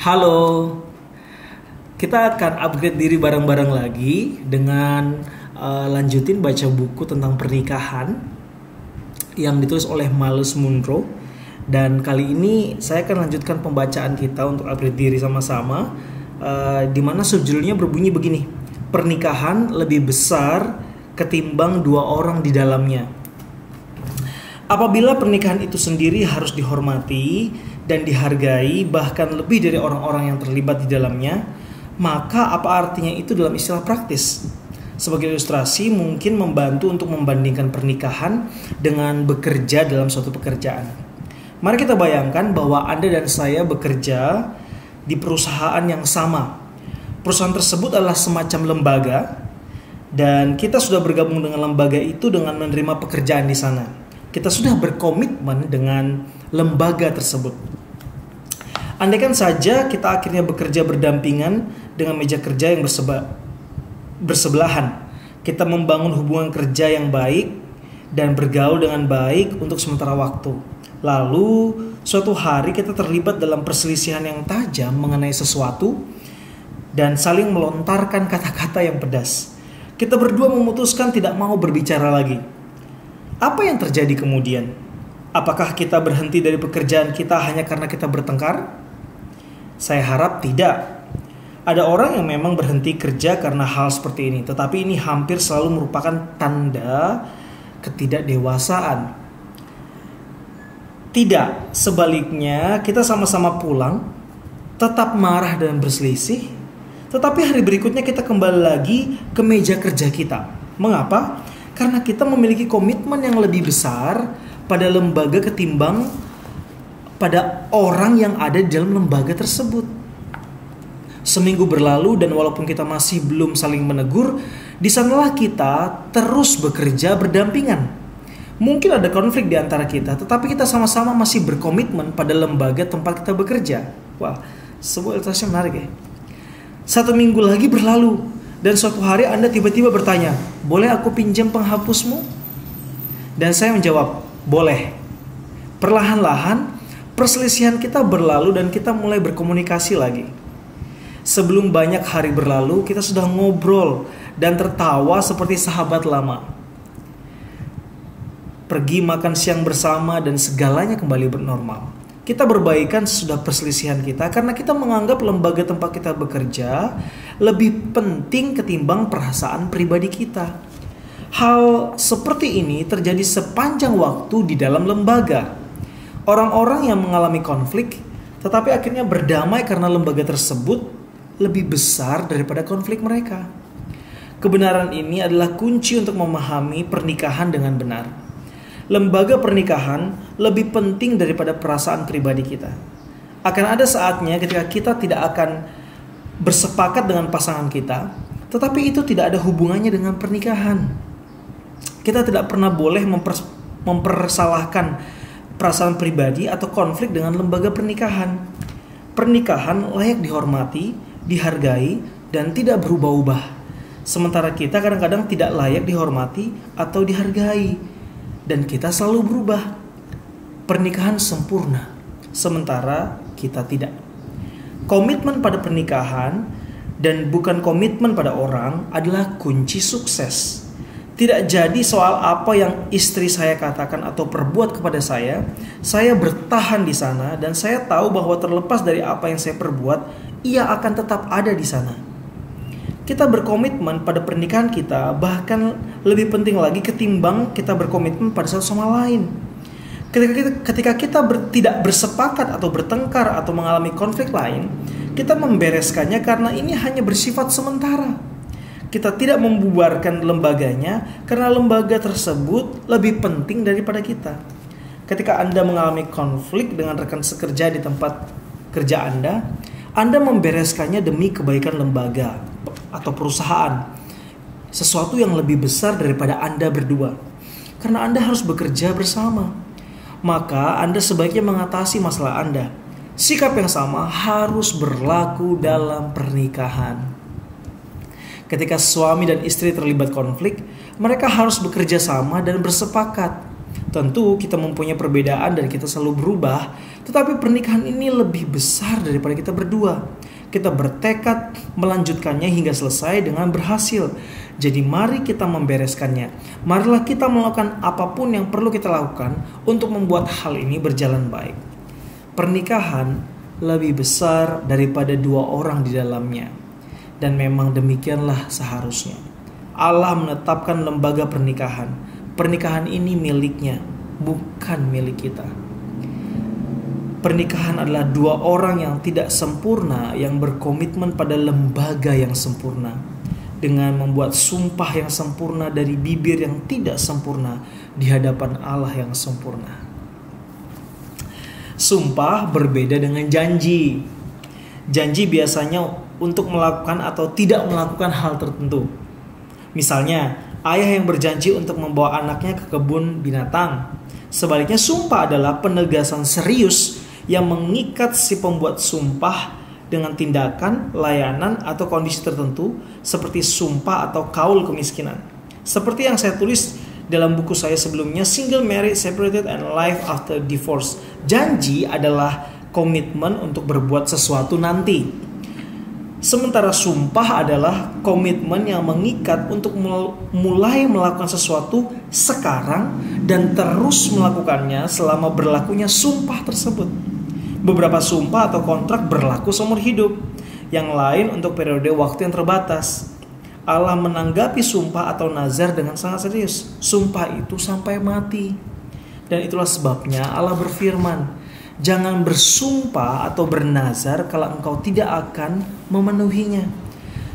Halo, kita akan upgrade diri bareng-bareng lagi dengan lanjutin baca buku tentang pernikahan yang ditulis oleh Miles Monroe. Dan kali ini saya akan lanjutkan pembacaan kita untuk upgrade diri sama-sama, di mana subjudulnya berbunyi begini: pernikahan lebih besar ketimbang dua orang di dalamnya. Apabila pernikahan itu sendiri harus dihormati dan dihargai bahkan lebih dari orang-orang yang terlibat di dalamnya, maka apa artinya itu dalam istilah praktis? Sebagai ilustrasi, mungkin membantu untuk membandingkan pernikahan dengan bekerja dalam suatu pekerjaan. Mari kita bayangkan bahwa Anda dan saya bekerja di perusahaan yang sama. Perusahaan tersebut adalah semacam lembaga, dan kita sudah bergabung dengan lembaga itu dengan menerima pekerjaan di sana. Kita sudah berkomitmen dengan lembaga tersebut. Andaikan saja kita akhirnya bekerja berdampingan dengan meja kerja yang bersebelahan. Kita membangun hubungan kerja yang baik dan bergaul dengan baik untuk sementara waktu. Lalu suatu hari kita terlibat dalam perselisihan yang tajam mengenai sesuatu dan saling melontarkan kata-kata yang pedas. Kita berdua memutuskan tidak mau berbicara lagi. Apa yang terjadi kemudian? Apakah kita berhenti dari pekerjaan kita hanya karena kita bertengkar? Saya harap tidak. Ada orang yang memang berhenti kerja karena hal seperti ini, tetapi ini hampir selalu merupakan tanda ketidakdewasaan. Tidak, sebaliknya kita sama-sama pulang, tetap marah dan berselisih, tetapi hari berikutnya kita kembali lagi ke meja kerja kita. Mengapa? Karena kita memiliki komitmen yang lebih besar pada lembaga ketimbang pada orang yang ada di dalam lembaga tersebut. Seminggu berlalu dan walaupun kita masih belum saling menegur, di sanalah kita terus bekerja berdampingan. Mungkin ada konflik di antara kita, tetapi kita sama-sama masih berkomitmen pada lembaga tempat kita bekerja. Wah, sebuah ilustrasi menarik ya. 1 minggu lagi berlalu dan suatu hari Anda tiba-tiba bertanya, "Boleh aku pinjam penghapusmu?" Dan saya menjawab, "Boleh." Perlahan-lahan perselisihan kita berlalu dan kita mulai berkomunikasi lagi. Sebelum banyak hari berlalu, kita sudah ngobrol dan tertawa seperti sahabat lama. Pergi makan siang bersama dan segalanya kembali bernormal. Kita berbaikan sesudah perselisihan kita karena kita menganggap lembaga tempat kita bekerja lebih penting ketimbang perasaan pribadi kita. Hal seperti ini terjadi sepanjang waktu di dalam lembaga. Orang-orang yang mengalami konflik tetapi akhirnya berdamai karena lembaga tersebut lebih besar daripada konflik mereka. Kebenaran ini adalah kunci untuk memahami pernikahan dengan benar. Lembaga pernikahan lebih penting daripada perasaan pribadi kita. Akan ada saatnya ketika kita tidak akan bersepakat dengan pasangan kita, tetapi itu tidak ada hubungannya dengan pernikahan. Kita tidak pernah boleh mempersalahkan perasaan pribadi atau konflik dengan lembaga pernikahan. Pernikahan layak dihormati, dihargai, dan tidak berubah-ubah. Sementara kita kadang-kadang tidak layak dihormati atau dihargai. Dan kita selalu berubah. Pernikahan sempurna, sementara kita tidak. Komitmen pada pernikahan dan bukan komitmen pada orang adalah kunci sukses. Tidak jadi soal apa yang istri saya katakan atau perbuat kepada saya bertahan di sana dan saya tahu bahwa terlepas dari apa yang saya perbuat, ia akan tetap ada di sana. Kita berkomitmen pada pernikahan kita bahkan lebih penting lagi ketimbang kita berkomitmen pada satu sama lain. Ketika kita tidak bersepakat atau bertengkar atau mengalami konflik lain, kita membereskannya karena ini hanya bersifat sementara. Kita tidak membubarkan lembaganya karena lembaga tersebut lebih penting daripada kita. Ketika Anda mengalami konflik dengan rekan sekerja di tempat kerja Anda membereskannya demi kebaikan lembaga atau perusahaan, sesuatu yang lebih besar daripada Anda berdua. Karena Anda harus bekerja bersama, maka Anda sebaiknya mengatasi masalah Anda. Sikap yang sama harus berlaku dalam pernikahan. Ketika suami dan istri terlibat konflik, mereka harus bekerja sama dan bersepakat. Tentu kita mempunyai perbedaan dan kita selalu berubah, tetapi pernikahan ini lebih besar daripada kita berdua. Kita bertekad melanjutkannya hingga selesai dengan berhasil. Jadi mari kita membereskannya. Marilah kita melakukan apapun yang perlu kita lakukan untuk membuat hal ini berjalan baik. Pernikahan lebih besar daripada dua orang di dalamnya. Dan memang demikianlah seharusnya. Allah menetapkan lembaga pernikahan. Pernikahan ini miliknya, bukan milik kita. Pernikahan adalah dua orang yang tidak sempurna yang berkomitmen pada lembaga yang sempurna dengan membuat sumpah yang sempurna dari bibir yang tidak sempurna di hadapan Allah yang sempurna. Sumpah berbeda dengan janji. Janji biasanya untuk melakukan atau tidak melakukan hal tertentu. Misalnya, ayah yang berjanji untuk membawa anaknya ke kebun binatang. Sebaliknya, sumpah adalah penegasan serius yang mengikat si pembuat sumpah dengan tindakan, layanan, atau kondisi tertentu seperti sumpah atau kaul kemiskinan. Seperti yang saya tulis dalam buku saya sebelumnya, Single, Married, Separated, and Life After Divorce. Janji adalah komitmen untuk berbuat sesuatu nanti. Sementara sumpah adalah komitmen yang mengikat untuk mulai melakukan sesuatu sekarang dan terus melakukannya selama berlakunya sumpah tersebut. Beberapa sumpah atau kontrak berlaku seumur hidup, yang lain untuk periode waktu yang terbatas. Allah menanggapi sumpah atau nazar dengan sangat serius. Sumpah itu sampai mati. Dan itulah sebabnya Allah berfirman, jangan bersumpah atau bernazar kalau engkau tidak akan memenuhinya.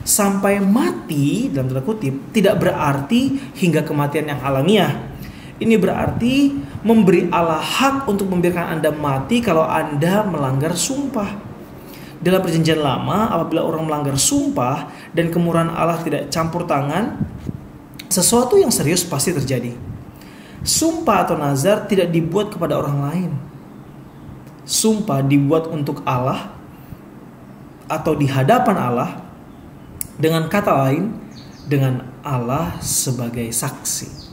Sampai mati, dalam tanda kutip, tidak berarti hingga kematian yang alamiah. Ini berarti memberi Allah hak untuk membiarkan Anda mati kalau Anda melanggar sumpah. Dalam perjanjian lama, apabila orang melanggar sumpah dan kemurahan Allah tidak campur tangan, sesuatu yang serius pasti terjadi. Sumpah atau nazar tidak dibuat kepada orang lain. Sumpah dibuat untuk Allah atau di hadapan Allah, dengan kata lain, dengan Allah sebagai saksi.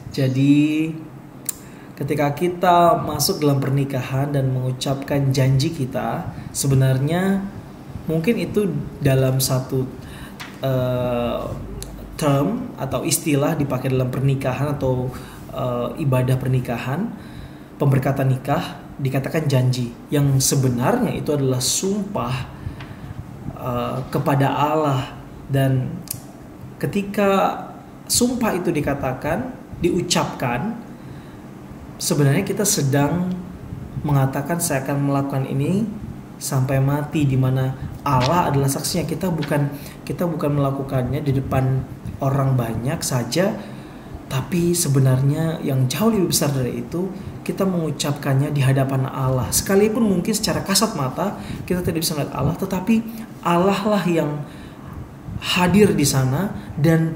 Jadi ketika kita masuk dalam pernikahan dan mengucapkan janji kita, sebenarnya mungkin itu dalam satu term atau istilah dipakai dalam pernikahan atau ibadah pernikahan, pemberkatan nikah, dikatakan janji, yang sebenarnya itu adalah sumpah kepada Allah. Dan ketika sumpah itu dikatakan, diucapkan, sebenarnya kita sedang mengatakan saya akan melakukan ini sampai mati, di mana Allah adalah saksinya. Kita bukan melakukannya di depan orang banyak saja, tapi sebenarnya yang jauh lebih besar dari itu, kita mengucapkannya di hadapan Allah. Sekalipun mungkin secara kasat mata kita tidak bisa melihat Allah, tetapi Allah lah yang hadir di sana dan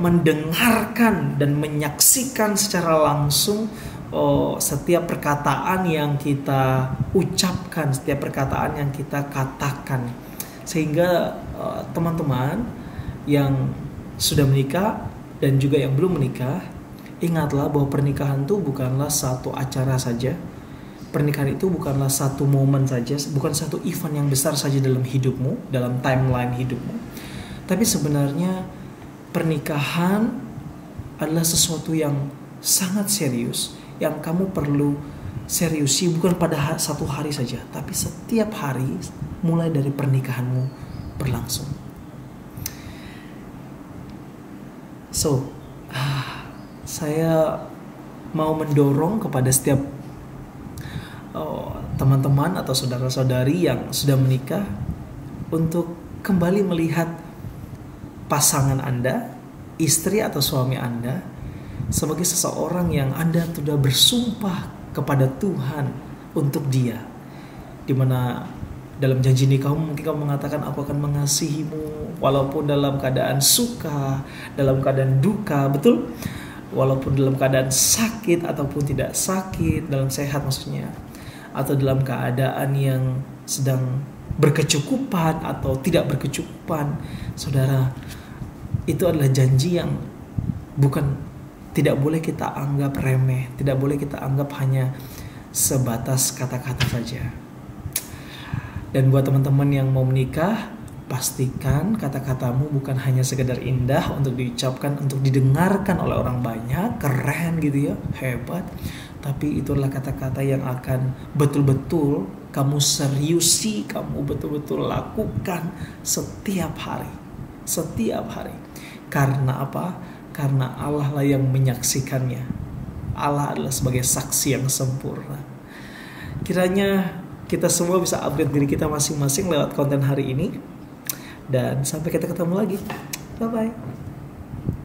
mendengarkan dan menyaksikan secara langsung setiap perkataan yang kita ucapkan, setiap perkataan yang kita katakan. Sehingga teman-teman yang sudah menikah dan juga yang belum menikah, ingatlah bahwa pernikahan itu bukanlah satu acara saja. Pernikahan itu bukanlah satu momen saja, bukan satu event yang besar saja dalam hidupmu, dalam timeline hidupmu. Tapi sebenarnya pernikahan adalah sesuatu yang sangat serius, yang kamu perlu seriusi bukan pada satu hari saja, tapi setiap hari mulai dari pernikahanmu berlangsung. So, saya mau mendorong kepada setiap teman-teman atau saudara-saudari yang sudah menikah untuk kembali melihat pasangan Anda, istri atau suami Anda, sebagai seseorang yang Anda sudah bersumpah kepada Tuhan untuk dia. Dimana dalam janji nikahmu mungkin kamu mengatakan, aku akan mengasihimu walaupun dalam keadaan suka, dalam keadaan duka, betul? Walaupun dalam keadaan sakit ataupun tidak sakit, dalam sehat maksudnya, atau dalam keadaan yang sedang berkecukupan atau tidak berkecukupan. Saudara, itu adalah janji yang bukan tidak boleh kita anggap remeh, tidak boleh kita anggap hanya sebatas kata-kata saja. Dan buat teman-teman yang mau menikah, pastikan kata-katamu bukan hanya sekedar indah untuk diucapkan, untuk didengarkan oleh orang banyak, keren gitu ya, hebat. Tapi itulah kata-kata yang akan betul-betul kamu seriusi, kamu betul-betul lakukan setiap hari. Setiap hari. Karena apa? Karena Allah lah yang menyaksikannya. Allah adalah sebagai saksi yang sempurna. Kiranya kita semua bisa upgrade diri kita masing-masing lewat konten hari ini. Dan sampai kita ketemu lagi. Bye-bye.